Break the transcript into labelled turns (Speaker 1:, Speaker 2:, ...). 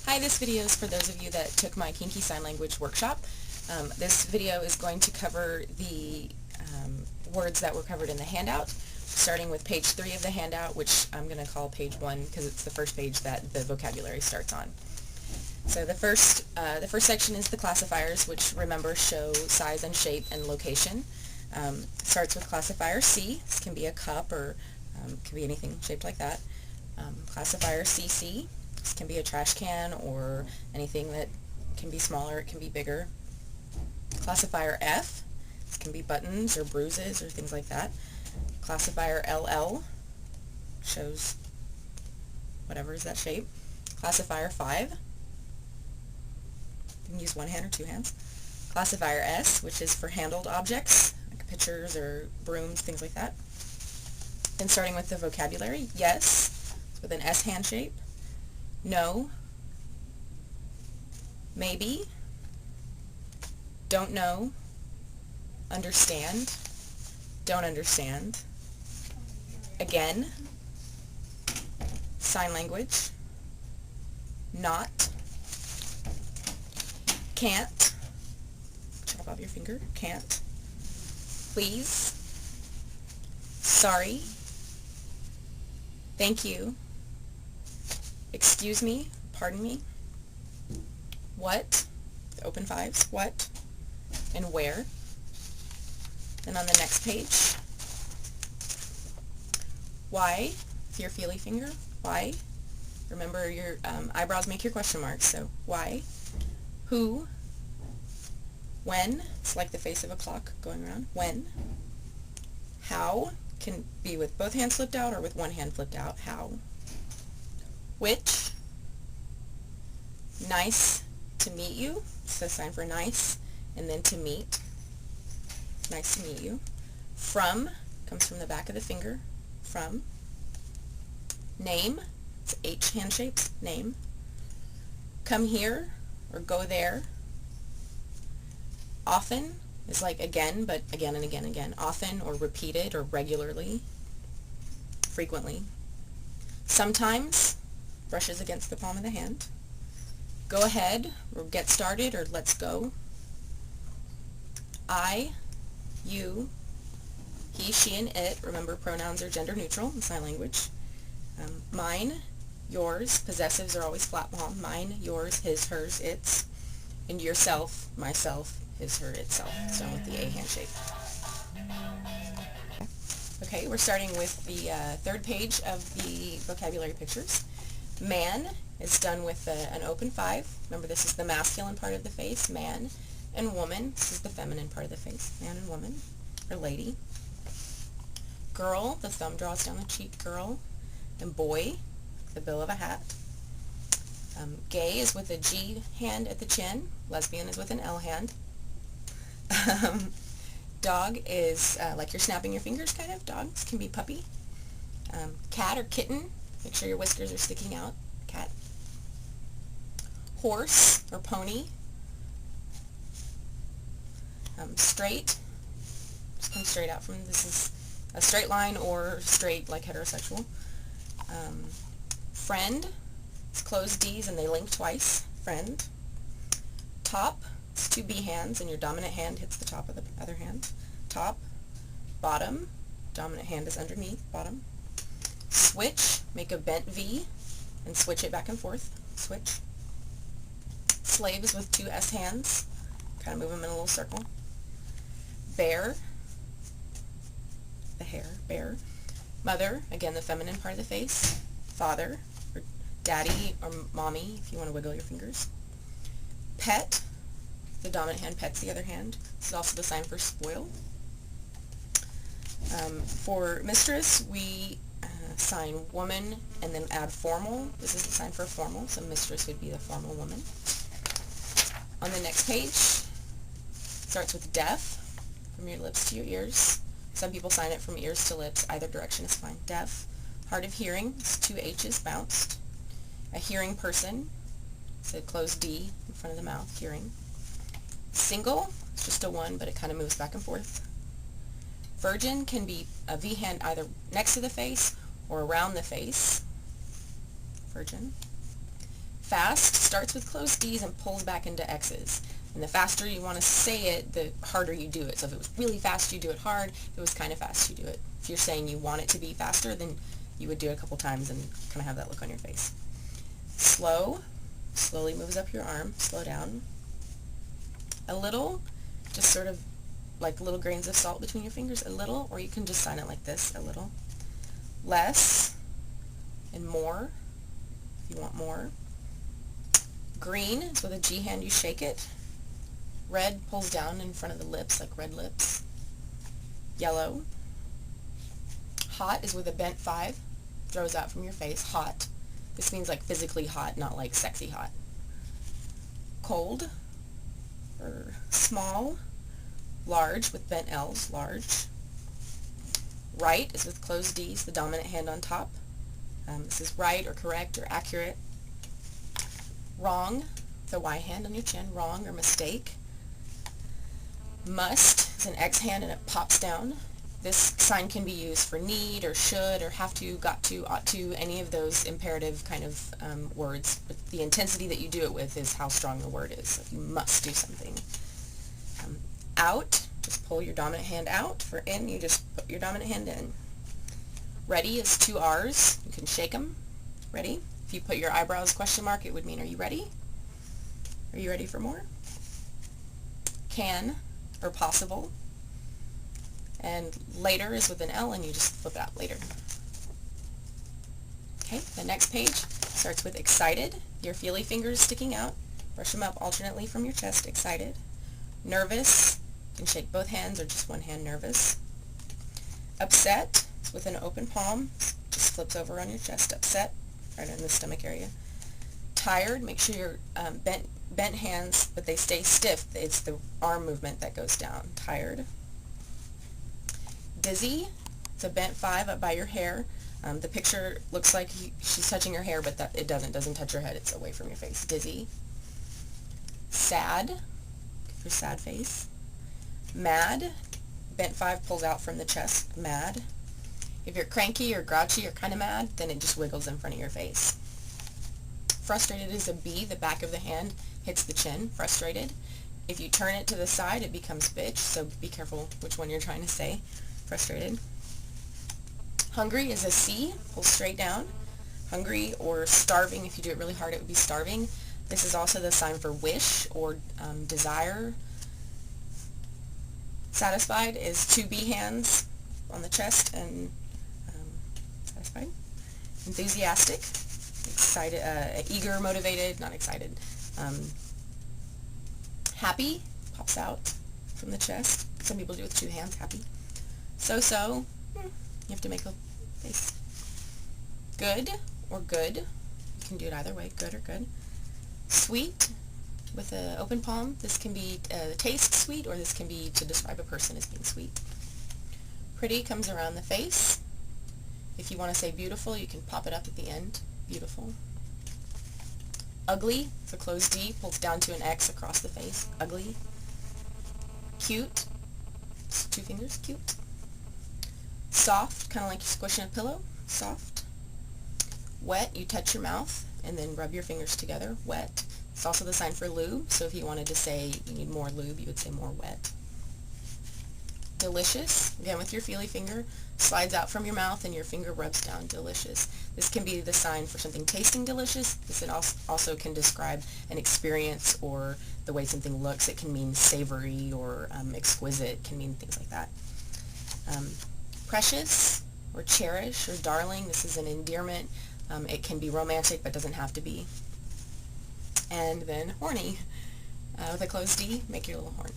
Speaker 1: Hi, this video is for those of you that took my Kinky Sign Language workshop. This video is going to cover the words that were covered in the handout, starting with page 3 of the handout, which I'm going to call page 1 because it's the first page that the vocabulary starts on. So the first section is the classifiers, which remember show size and shape and location. Starts with classifier C. This can be a cup or can be anything shaped like that. Classifier CC. This can be a trash can or anything that can be smaller, it can be bigger. Classifier F. This can be buttons or bruises or things like that. Classifier LL shows whatever is that shape. Classifier 5. You can use one hand or two hands. Classifier S, which is for handled objects, like pitchers or brooms, things like that. Then starting with the vocabulary, yes, with an S hand shape. No, maybe, don't know, understand, don't understand, again, sign language, not, can't, chop off your finger, can't, please, sorry, thank you, excuse me, pardon me, what, the open fives, what, and where. Then on the next page, why, with your feely finger, why. Remember your eyebrows make your question marks, so why, who, when, it's like the face of a clock going around, when, how, can be with both hands flipped out or with one hand flipped out, how, which, nice to meet you, it's the sign for nice, and then to meet, nice to meet you, from, comes from the back of the finger, from, name, it's H hand shapes, name, come here, or go there, often is like again, but again and again and again, often or repeated or regularly, frequently, sometimes, brushes against the palm of the hand. Go ahead, or get started, or let's go. I, you, he, she, and it. Remember, pronouns are gender neutral in sign language. Mine, yours. Possessives are always flat palm. Mine, yours, his, hers, its. And yourself, myself, his, her, itself. It's done with the A handshake. Okay, we're starting with the third page of the vocabulary pictures. Man is done with an open 5. Remember, this is the masculine part of the face, man. And woman, this is the feminine part of the face, man and woman, or lady. Girl, the thumb draws down the cheek, girl. And boy, the bill of a hat. Gay is with a G hand at the chin. Lesbian is with an L hand. Dog is like you're snapping your fingers, kind of. Dogs can be puppy. Cat or kitten. Make sure your whiskers are sticking out. Cat. Horse or pony. Straight. Just come straight out from this is a straight line or straight like heterosexual. Friend. It's closed D's and they link twice. Friend. Top. It's 2 B hands and your dominant hand hits the top of the other hand. Top. Bottom. Dominant hand is underneath. Bottom. Switch, make a bent V and switch it back and forth. Switch. Slave is with 2 S hands. Kind of move them in a little circle. Bear, the hair, bear. Mother, again the feminine part of the face. Father, or daddy or mommy if you want to wiggle your fingers. Pet, the dominant hand pets the other hand. This is also the sign for spoil. For mistress, we sign woman and then add formal. This is the sign for formal, so mistress would be the formal woman. On the next page, starts with deaf, from your lips to your ears. Some people sign it from ears to lips. Either direction is fine. Deaf. Hard of hearing, it's 2 H's bounced. A hearing person, it's a closed D in front of the mouth, hearing. Single, it's just a 1, but it kind of moves back and forth. Virgin can be a V hand either next to the face or around the face. Virgin. Fast starts with closed D's and pulls back into X's. And the faster you want to say it, the harder you do it. So if it was really fast, you do it hard. If it was kind of fast, you do it. If you're saying you want it to be faster, then you would do it a couple times and kind of have that look on your face. Slow, slowly moves up your arm, slow down. A little, just sort of like little grains of salt between your fingers, a little, or you can just sign it like this, a little. Less and more, if you want more. Green is with a G hand, you shake it. Red pulls down in front of the lips, like red lips. Yellow. Hot is with a bent 5, throws out from your face, hot. This means like physically hot, not like sexy hot. Cold, or small. Large with bent L's, large. Right is with closed D's, the dominant hand on top. This is right or correct or accurate. Wrong, the Y hand on your chin, wrong or mistake. Must is an X hand and it pops down. This sign can be used for need or should or have to, got to, ought to, any of those imperative kind of words. But the intensity that you do it with is how strong the word is. So you must do something. Out, just pull your dominant hand out. For in, you just put your dominant hand in. Ready is 2 R's. You can shake them. Ready? If you put your eyebrows question mark, it would mean, are you ready? Are you ready for more? Can, or possible. And later is with an L, and you just flip it out, later. Okay, the next page starts with excited. Your feely fingers sticking out. Brush them up alternately from your chest, excited. Nervous. You can shake both hands or just one hand, nervous. Upset is with an open palm, just flips over on your chest, upset, right in the stomach area. Tired, make sure you're bent hands, but they stay stiff. It's the arm movement that goes down. Tired. Dizzy, it's a bent 5 up by your hair. The picture looks like she's touching her hair, but it doesn't touch her head. It's away from your face. Dizzy. Sad, for sad face. Mad, bent 5 pulls out from the chest, mad. If you're cranky or grouchy or kind of mad, then it just wiggles in front of your face. Frustrated is a B, the back of the hand hits the chin, frustrated. If you turn it to the side, it becomes bitch, so be careful which one you're trying to say. Frustrated. Hungry is a C, pulls straight down. Hungry or starving, if you do it really hard, it would be starving. This is also the sign for wish or desire. Satisfied is 2 B hands on the chest and satisfied. Enthusiastic, excited, eager, motivated, not excited. Happy, pops out from the chest. Some people do it with 2 hands, happy. So-so, you have to make a face. Good or good, you can do it either way, good or good. Sweet, with an open palm. This can be taste sweet, or this can be to describe a person as being sweet. Pretty comes around the face. If you want to say beautiful, you can pop it up at the end. Beautiful. Ugly, it's a closed D, pulls down to an X across the face. Ugly. Cute, it's 2 fingers, cute. Soft, kind of like you're squishing a pillow. Soft. Wet, you touch your mouth and then rub your fingers together. Wet. It's also the sign for lube, so if you wanted to say you need more lube, you would say more wet. Delicious, again with your feely finger, slides out from your mouth and your finger rubs down. Delicious. This can be the sign for something tasting delicious. This also can describe an experience or the way something looks. It can mean savory or exquisite. It can mean things like that. Precious or cherish or darling. This is an endearment. It can be romantic but doesn't have to be. And then horny. With a closed D, make your little horn.